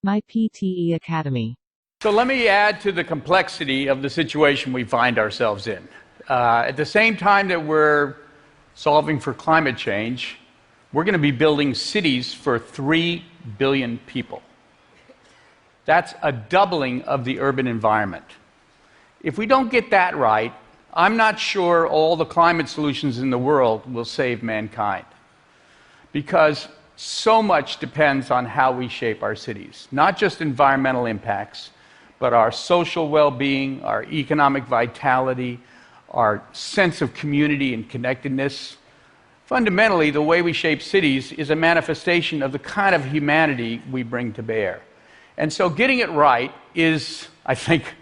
My PTE Academy. So let me add to the complexity of the situation we find ourselves in. At the same time that we're solving for climate change, we're going to be building cities for 3 billion people. That's a doubling of the urban environment. If we don't get that right, I'm not sure all the climate solutions in the world will save mankind. Because so much depends on how we shape our cities. Not just environmental impacts, but our social well-being, our economic vitality, our sense of community and connectedness. Fundamentally, the way we shape cities is a manifestation of the kind of humanity we bring to bear. And so getting it right is, I think,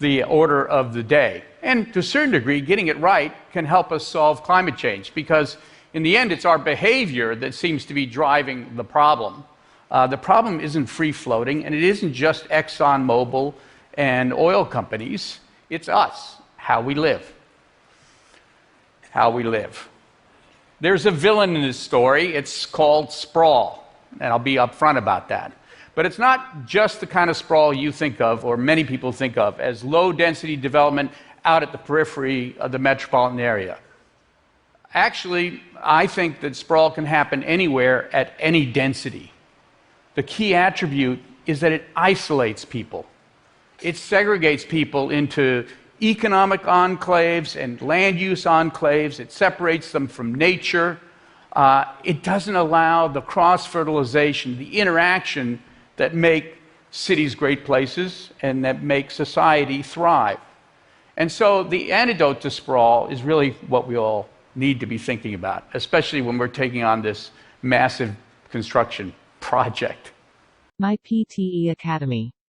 the order of the day. And to a certain degree, getting it right can help us solve climate change, because in the end, it's our behavior that seems to be driving the problem. The problem isn't free-floating, and it isn't just ExxonMobil and oil companies. It's us, how we live. How we live. There's a villain in this story. It's called sprawl, and I'll be upfront about that. But it's not just the kind of sprawl you think of, or many people think of, as low-density development out at the periphery of the metropolitan area. Actually, I think that sprawl can happen anywhere at any density. The key attribute is that it isolates people. It segregates people into economic enclaves and land use enclaves. It separates them from nature. It doesn't allow the cross-fertilization, the interaction that make cities great places and that make society thrive. And so the antidote to sprawl is really what we all need to be thinking about, especially when we're taking on this massive construction project. My PTE Academy.